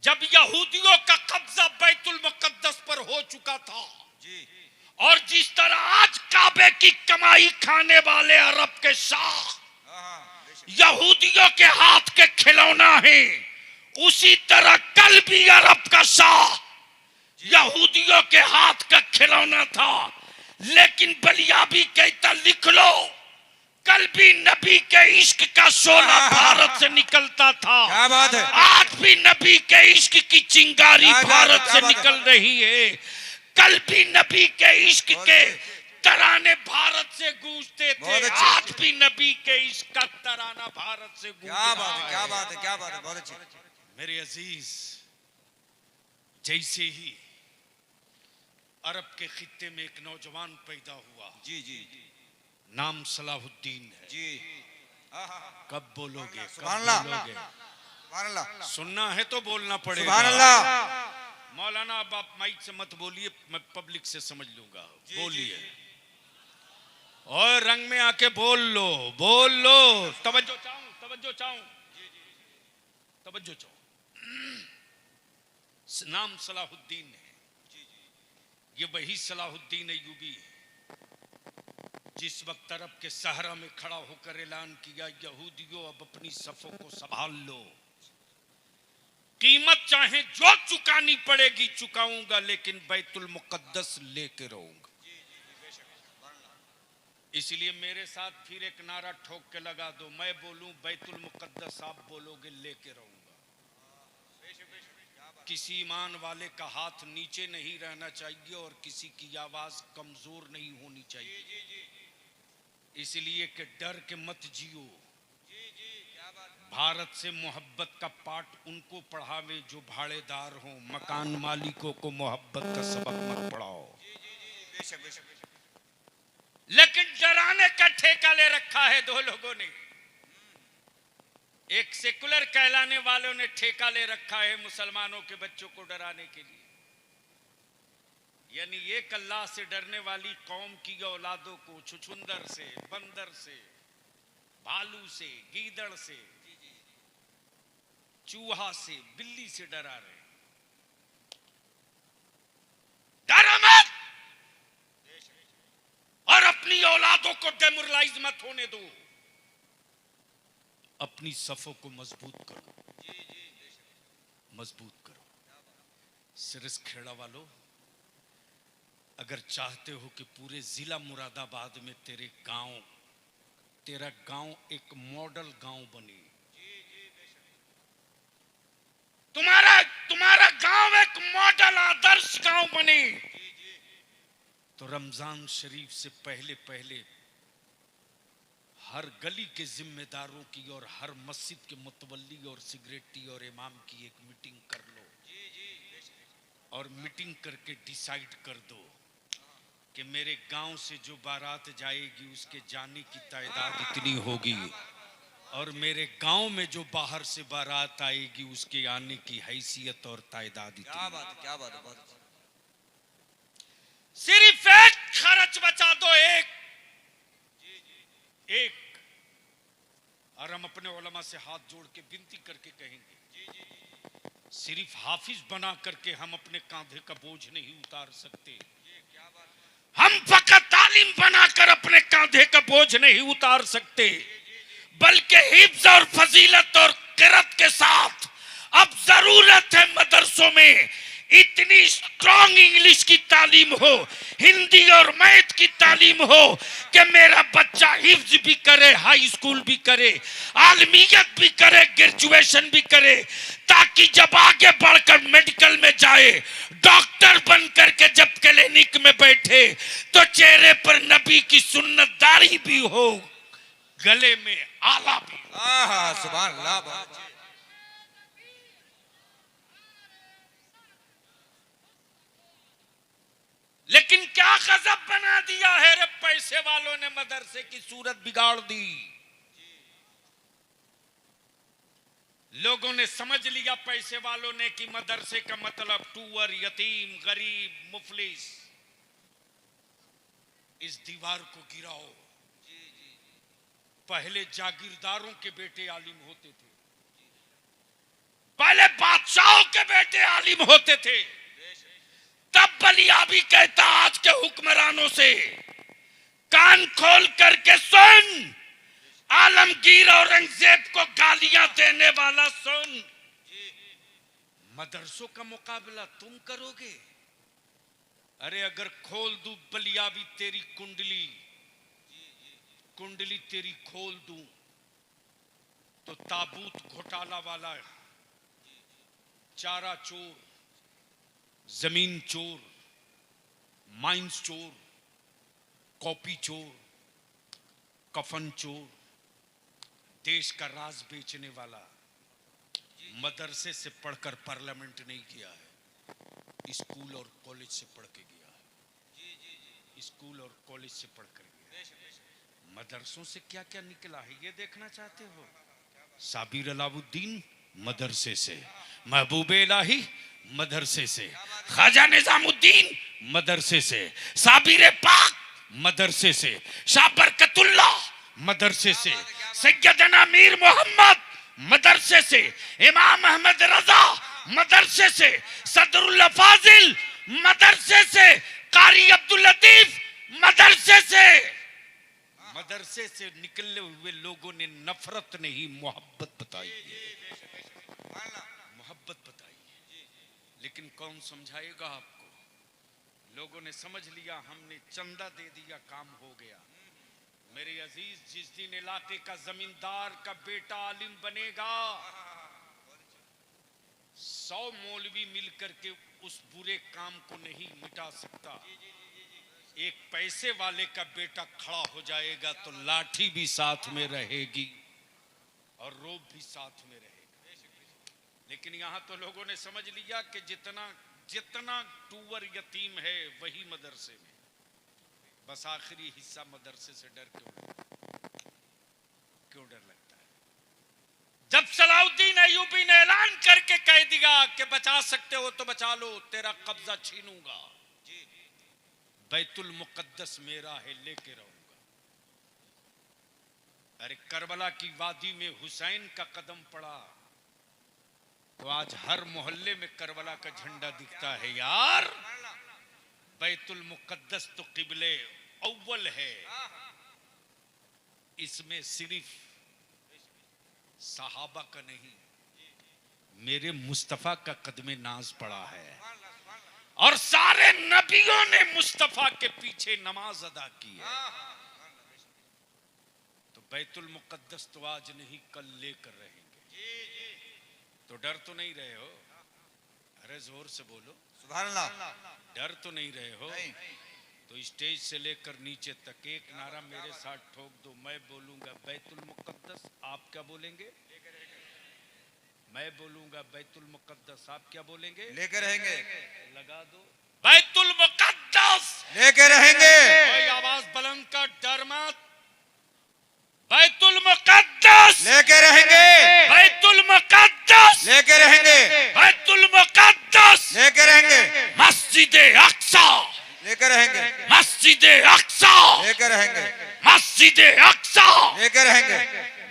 जब यहूदियों का कब्जा बैतुल मुकद्दस पर हो चुका था जी और जिस तरह आज काबे की कमाई खाने वाले अरब के शाह यहूदियों के हाथ के खिलौना है, उसी तरह कल भी अरब का शाह यहूदियों के हाथ का खिलौना था। लेकिन बलियाबी कहता लिख लो, कल भी नबी के इश्क का शोला भारत से निकलता था। क्या बात है। आज भी नबी के इश्क की चिंगारी भारत से निकल रही है। कल भी नबी के इश्क के तराने भारत से गूंजते थे, आज भी नबी के इश्क का तराना भारत से गूंज रहा है। क्या बात है, क्या बात है, क्या बात है, बहुत अच्छी। मेरे अजीज, जैसे ही अरब के खित्ते में एक नौजवान पैदा हुआ, जी जी नाम सलाहुद्दीन है जी, कब बोलोगे, कब सुभान अल्लाह, बोलोगे? सुभान अल्लाह, सुनना है तो बोलना पड़ेगा। सुभान अल्लाह। मौलाना अब आप माइक से मत बोलिए, मैं पब्लिक से समझ लूंगा। बोलिए और रंग में आके बोल लो, बोल लो। तवज्जो चाहूं, तवज्जो चाहूं, तवज्जो चाहूं। नाम सलाहुद्दीन है। ये वही सलाहुद्दीन अय्यूबी जिस वक्त अरब के सहरा में खड़ा होकर ऐलान किया, यहूदियों अब अपनी सफों को संभाल लो, कीमत चाहे जो चुकानी पड़ेगी चुकाऊंगा, लेकिन बैतुल मुकद्दस लेके रहूंगा। इसलिए मेरे साथ फिर एक नारा ठोक के लगा दो, मैं बोलूं बैतुल मुकद्दस, आप बोलोगे लेके रहूंगा। किसी ईमान वाले का हाथ नीचे नहीं रहना चाहिए और किसी की आवाज कमजोर नहीं होनी चाहिए। इसलिए कि डर के मत जियो। भारत से मोहब्बत का पाठ उनको पढ़ावे जो भाड़ेदार हो, मकान मालिकों को मोहब्बत का सबक मत पढ़ाओ। लेकिन डराने का ठेका ले रखा है दो लोगों ने। एक सेकुलर कहलाने वालों ने ठेका ले रखा है मुसलमानों के बच्चों को डराने के लिए। यानी एक अल्लाह से डरने वाली कौम की औलादों को छुछुंदर से, बंदर से, भालू से, गीदड़ से, चूहा से, बिल्ली से डरा रहे। डरो मत और अपनी औलादों को डेमोरलाइज मत होने दो। अपनी सफों को मजबूत करो, मजबूत करो। सिरस खेड़ा वालों, अगर चाहते हो कि पूरे जिला मुरादाबाद में तेरा गांव एक मॉडल गांव बने, तुम्हारा गांव एक मॉडल आदर्श गांव बने, तो रमजान शरीफ से पहले पहले हर गली के जिम्मेदारों की और हर मस्जिद के मुतवल्ली और सिगरेटी और इमाम की एक मीटिंग कर लो और मीटिंग करके डिसाइड कर दो कि मेरे गांव से जो बारात जाएगी उसके जाने की तादाद इतनी होगी और मेरे गांव में जो बाहर से बारात आएगी उसके आने की हैसियत और तादाद इतनी। क्या बात है, क्या बात है, बहुत। सिर्फ एक खर्च बचा दो, एक और हम अपने उलमा से हाथ जोड़ के विनती करके कहेंगे, सिर्फ हाफिज बना करके हम अपने कांधे का बोझ नहीं उतार सकते। हम फकत तालीम बनाकर अपने कांधे का बोझ नहीं उतार सकते, बल्कि हिफ्ज और फजीलत और किरत के साथ अब जरूरत है मदरसों में इतनी स्ट्रॉन्ग इंग्लिश की तालीम हो, हिंदी और मैथ की तालीम हो कि मेरा बच्चा हिफ्ज भी करे, हाई स्कूल भी करे, आलमियत भी करे, ग्रेजुएशन भी करे, ताकि जब आगे बढ़कर मेडिकल में जाए, डॉक्टर बन करके जब क्लिनिक में बैठे तो चेहरे पर नबी की सुन्नतदारी भी हो, गले में आला भी। सुभान अल्लाह। लेकिन क्या गजब बना दिया है रे पैसे वालों ने, मदरसे की सूरत बिगाड़ दी। लोगों ने समझ लिया पैसे वालों ने कि मदरसे का मतलब टूअर, यतीम, गरीब, मुफलिस। इस दीवार को गिराओ। पहले जागीरदारों के बेटे आलिम होते थे, पहले बादशाहों के बेटे आलिम होते थे, तब बलिया भी कहता आज के हुक्मरानों से कान खोल करके सुन, आलमगीर औरंगजेब को गालियां देने वाला सुन, मदरसों का मुकाबला तुम करोगे? अरे अगर खोल दूं बलिया भी तेरी कुंडली, कुंडली तेरी खोल दूं तो ताबूत घोटाला वाला, चारा चोर, जमीन चोर, माइंस चोर, कॉपी चोर, कफन चोर, देश का राज बेचने वाला मदरसे से पढ़कर पार्लियामेंट नहीं किया है, स्कूल और कॉलेज से पढ़ के गया है, स्कूल और कॉलेज से पढ़कर गया है। मदरसों से क्या क्या निकला है ये देखना चाहते हो? साबिर अलाउद्दीन मदरसे से, महबूब इलाही मदरसे से, ख्वाजा निजामुद्दीन मदरसे से, साबिर पाक मदरसे से, शाह बरकतुल्लाह मदरसे से, सैयदना मीर मोहम्मद मदरसे से, इमाम अहमद रजा मदरसे से, सदरुल्लाह फाजिल मदरसे से, कारी अब्दुल लतीफ मदरसे से। मदरसे से निकले हुए लोगों ने नफरत नहीं मोहब्बत बताई, मोहब्बत बताई। लेकिन कौन समझाएगा आपको? लोगों ने समझ लिया, हमने चंदा दे दिया, काम हो गया। मेरे अजीज, जिस दिन इलाके का जमींदार का बेटा आलिम बनेगा, 100 मौलवी मिलकर के उस बुरे काम को नहीं मिटा सकता। एक पैसे वाले का बेटा खड़ा हो जाएगा तो लाठी भी साथ में रहेगी और रोब भी साथ में रहेगा। लेकिन यहां तो लोगों ने समझ लिया कि जितना टूवर यतीम है वही मदरसे में, बस आखिरी हिस्सा मदरसे से डर क्यों डर लगता है? जब सलाउद्दीन अय्यूबी ने ऐलान करके कह दिया कि बचा सकते हो तो बचा लो, तेरा कब्जा छीनूंगा, बैतुल मुकद्दस मेरा है, लेके रहूंगा। अरे करबला की वादी में हुसैन का कदम पड़ा तो आज हर मोहल्ले में करबला का झंडा दिखता है यार। बैतुल मुकद्दस तो किबले अव्वल है, इसमें सिर्फ सहाबा का नहीं, मेरे मुस्तफा का कदमे नाज पड़ा है और सारे नबियों ने मुस्तफा के पीछे नमाज अदा की है। तो बैतुल मुकद्दस तो आज नहीं कल लेकर रहेंगे। तो डर तो नहीं रहे हो? अरे जोर से बोलो सुभान अल्लाह। डर तो नहीं रहे हो? नहीं। तो स्टेज से लेकर नीचे तक एक नारा मेरे साथ ठोक दो। मैं बोलूंगा बैतुल मुकद्दस, आप क्या बोलेंगे? मैं बोलूंगा बैतुल मुकद्दस, आप क्या बोलेंगे? लेके रहेंगे। लगा दो बैतुल मुकद्दस, लेके रहेंगे। कोई आवाज बुलंद कर, डर मत। बैतुल मुकद्दस लेके रहेंगे। बैतुल मुकद्दस लेके रहेंगे। बैतुल मुकद्दस लेके रहेंगे। मस्जिद अक्सा लेके रहेंगे। मस्जिद अक्सा लेके रहेंगे। मस्जिद अक्सा लेके रहेंगे।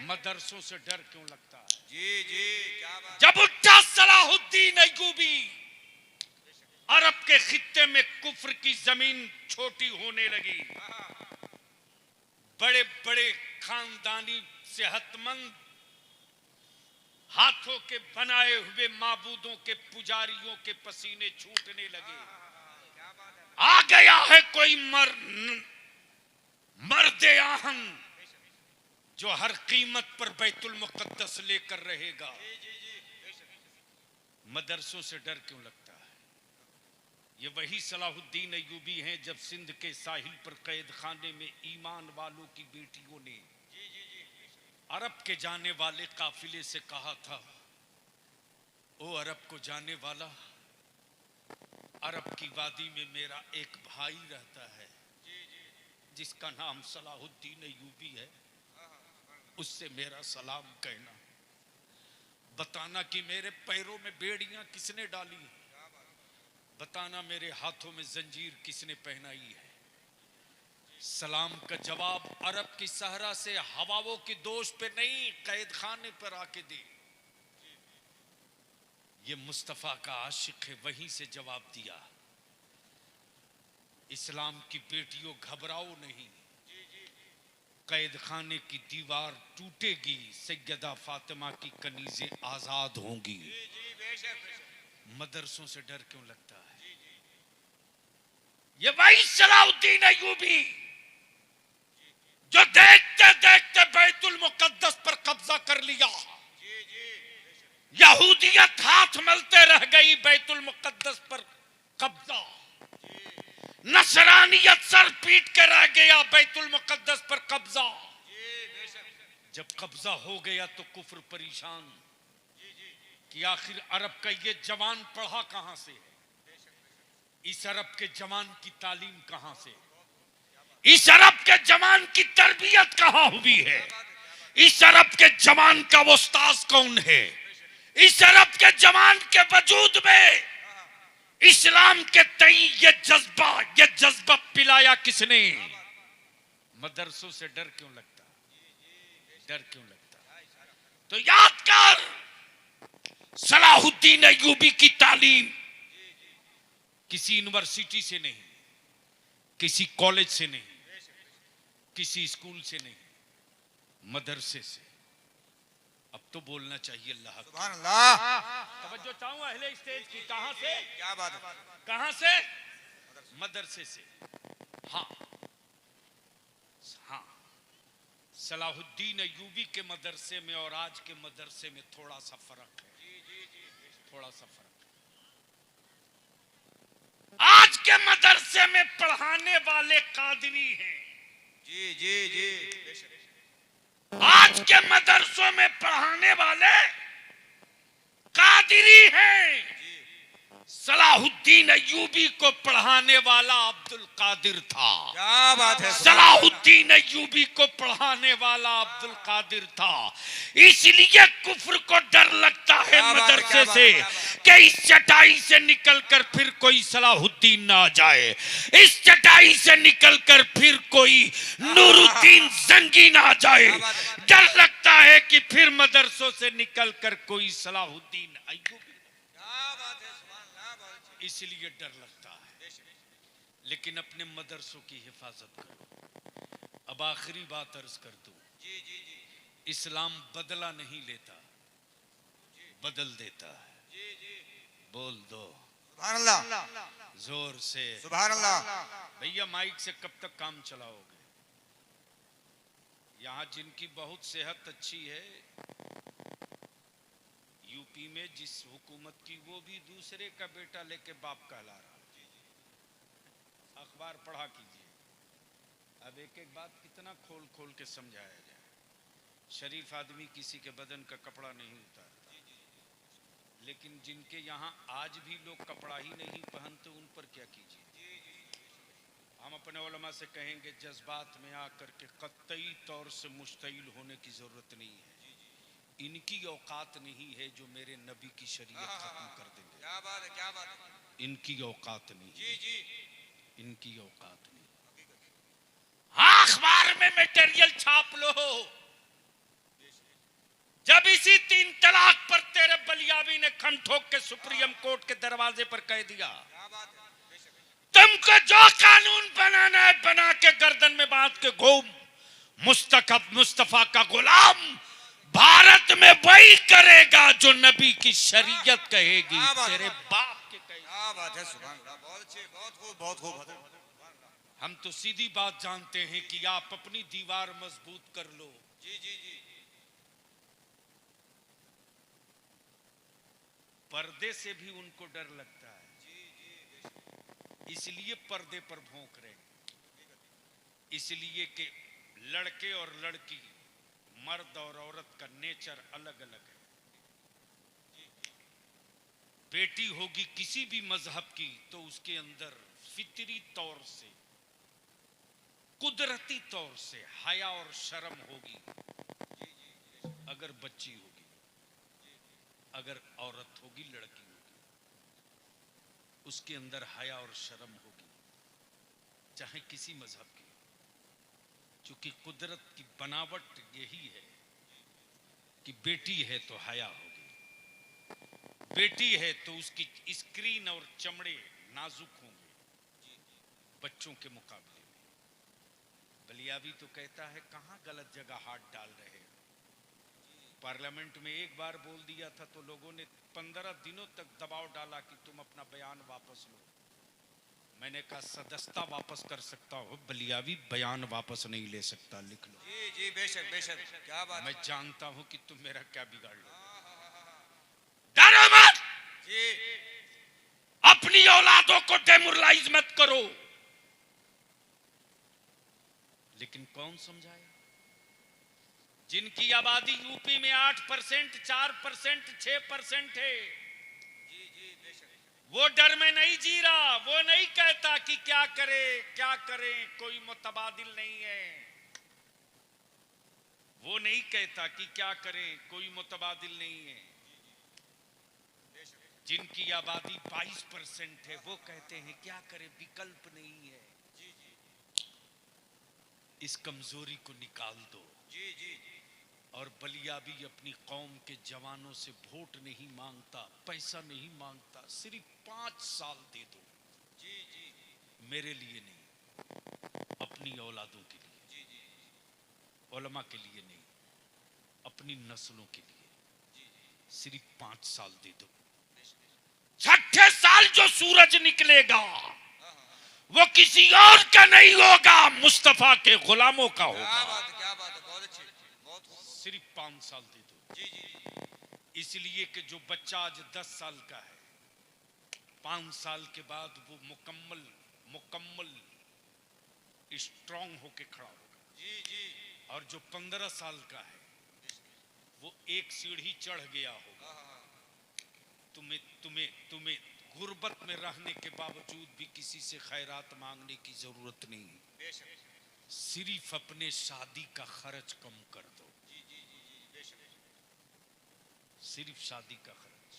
मदरसों से डर क्यों लगता है? जी जी क्या बात। जब उठा सलाहुद्दीन अय्यूबी, अरब के खित्ते में कुफ्र की जमीन छोटी होने लगी, बड़े बड़े खानदानी सेहतमंद हाथों के बनाए हुए माबूदों के पुजारियों के पसीने छूटने लगे। आ गया है कोई मर्द आहन जो हर कीमत पर बैतुल मुकद्दस लेकर रहेगा। मदरसों से डर क्यों लगता है? ये वही सलाहुद्दीन अय्यूबी हैं जब सिंध के साहिल पर कैद खाने में ईमान वालों की बेटियों ने अरब के जाने वाले काफिले से कहा था, ओ अरब को जाने वाला, अरब की वादी में मेरा एक भाई रहता है जिसका नाम सलाहुद्दीन अय्यूबी है, उससे मेरा सलाम कहना। बताना कि मेरे पैरों में बेड़ियां किसने डाली, बताना मेरे हाथों में जंजीर किसने पहनाई है। सलाम का जवाब अरब की सहरा से हवाओं की दोष पे नहीं, कैद खाने पर आके दे। ये मुस्तफ़ा का आशिक है, वहीं से जवाब दिया, इस्लाम की बेटियों घबराओ नहीं, कैद खाने की दीवार टूटेगी, सैयदा फातिमा की कनीजें आजाद होंगी। मदरसों से डर क्यों लगता है? ये वही सलाहुद्दीन अय्यूबी जो देखते देखते बैतुल मुकद्दस पर कब्जा कर लिया। यहूदियत हाथ मलते रह गई, बैतुल मुकद्दस पर कब्जा। नसरानियत सर पीट के रह गया, बैतुल मुकद्दस पर कब्जा। जब कब्जा हो गया तो कुफ्र परेशान कि आखिर अरब का ये जवान पढ़ा कहां से है, इस अरब के जवान की तालीम कहां से, इस अरब के जवान की तरबियत कहां हुई है, इस अरब के जवान का वो उस्ताद कौन है, इस अरब के जवान के वजूद में इस्लाम के तई ये जज्बा पिलाया किसने? मदरसों से डर क्यों लगता? डर क्यों लगता? तो याद कर, सलाहुद्दीन अय्यूबी की तालीम किसी यूनिवर्सिटी से नहीं, किसी कॉलेज से नहीं, किसी स्कूल से नहीं, मदरसे से। अब तो बोलना चाहिए अल्लाह सुभान अल्लाह। तवज्जो चाहूं अहले स्टेज की। कहां से? क्या बात है? कहां से? मदरसे से। हाँ हाँ, सलाहुद्दीन अय्यूबी के मदरसे में और आज के मदरसे में थोड़ा सा फर्क है, थोड़ा सा फर्क। आज के मदरसे में पढ़ाने वाले कादरी हैं। जी जी जी। आज के मदरसों में पढ़ाने वाले कादरी हैं। सलाहुद्दीन अय्यूबी को पढ़ाने वाला अब्दुल कादिर था। क्या बात है? सलाहुद्दीन अय्यूबी को पढ़ाने वाला अब्दुल कादिर था। इसलिए कुफ्र को डर लगता है मदरसे से कि इस चटाई से निकलकर फिर कोई सलाहुद्दीन ना आ जाए, इस चटाई से निकलकर फिर कोई नूरुद्दीन जंगी ना आ जाए। डर लगता है कि फिर मदरसों से निकलकर कोई सलाहुद्दीन अय्यूबी, इसलिए डर लगता है। लेकिन अपने मदरसों की हिफाजत करो। अब आखिरी बात अर्ज कर दूं, इस्लाम बदला नहीं लेता, बदल देता है। बोल दो सुभान अल्लाह। जोर से सुभान अल्लाह। भैया माइक से कब तक काम चलाओगे? यहाँ जिनकी बहुत सेहत अच्छी है, यूपी में जिस हुकूमत की, वो भी दूसरे का बेटा लेके बाप कहला रहा। अखबार पढ़ा कीजिए। अब एक एक बात कितना खोल खोल के समझाया जाए। शरीफ आदमी किसी के बदन का कपड़ा नहीं उतारता, लेकिन जिनके यहाँ आज भी लोग कपड़ा ही नहीं पहनते, उन पर क्या कीजिए? हम अपने उलमा से कहेंगे, जज्बात में आकर के कतई तौर से मुश्तइल होने की जरूरत नहीं है। इनकी औकात नहीं है जो मेरे नबी की शरीयत खत्म कर देंगे। क्या बात है? क्या बात है? इनकी औकात नहीं। जी जी। इनकी औकात नहीं। हाँ, अखबार में मटेरियल छाप लो। जब इसी 3 तलाक पर तेरे बलियाबी ने खम ठोक के सुप्रीम कोर्ट के दरवाजे पर कह दिया, तुमको जो कानून बनाना है बना के गर्दन में बांध के घूम, मुस्तफा का गुलाम भारत में वही करेगा जो नबी की शरीयत कहेगी, तेरे बाप के कहेगी। क्या बात है? सुभान अल्लाह। बहुत अच्छे, बहुत खूब, बहुत खूब। हम तो सीधी बात जानते हैं कि आप अपनी दीवार मजबूत कर लो। जी जी जी। पर्दे से भी उनको डर लगता है, इसलिए पर्दे पर भौंक रहे हैं। इसलिए कि लड़के और लड़की, मर्द और औरत का नेचर अलग अलग है। बेटी होगी किसी भी मजहब की तो उसके अंदर फितरी तौर से, कुदरती तौर से हया और शर्म होगी। अगर बच्ची होगी, अगर औरत होगी, लड़की होगी, उसके अंदर हया और शर्म होगी, चाहे किसी मजहब की। क्योंकि कुदरत की बनावट यही है कि बेटी है तो हया होगी, बेटी है तो उसकी स्क्रीन और चमड़े नाजुक होंगे बच्चों के मुकाबले में। बलियावी तो कहता है कहां गलत जगह हाथ डाल रहे हैं। पार्लियामेंट में एक बार बोल दिया था तो लोगों ने 15 दिनों तक दबाव डाला कि तुम अपना बयान वापस लो। मैंने कहा सदस्यता वापस कर सकता हो, बलियावी बयान वापस नहीं ले सकता, लिख लो। जी जी बेशक बेशक, क्या बात मैं है। जानता हूं कि तुम मेरा क्या बिगाड़ लो। डरो मत, जी अपनी औलादों को डेमोरलाइज मत करो। लेकिन कौन समझाए? जिनकी आबादी यूपी में 8%, 4%, 6% है, जी जी बेशक, वो डर में नहीं जी रहा। वो नहीं कहता कि क्या करे क्या करें, कोई मुतबादिल नहीं है। वो नहीं कहता कि क्या करें, कोई मुतबादिल नहीं है। जिनकी आबादी 22% है वो कहते हैं क्या करें, विकल्प नहीं है। जी जी इस कमजोरी को निकाल दो। जी जी और बलियावी अपनी कौम के जवानों से वोट नहीं मांगता, पैसा नहीं मांगता, सिर्फ 5 साल दे दो। जी जी मेरे लिए नहीं, अपनी औलादों के लिए, जी जी उलमा के लिए नहीं, अपनी नस्लों के लिए सिर्फ 5 साल दे दो। 6ठे साल जो सूरज निकलेगा वो किसी और का नहीं होगा, मुस्तफा के गुलामों का होगा। क्या बात है, बहुत अच्छी, बहुत खूब। सिर्फ 5 साल दे दो। जी जी इसलिए कि जो बच्चा आज 10 साल का है, 5 साल के बाद वो मुकम्मल स्ट्रांग होके खड़ा होगा। जी जी और जो 15 साल का है वो एक सीढ़ी चढ़ गया होगा। तुम्हें गुर्बत में रहने के बावजूद भी किसी से खैरात मांगने की जरूरत नहीं। बेशक, सिर्फ अपने शादी का खर्च कम कर दो। जी जी जी जी बेशक, सिर्फ शादी का खर्च।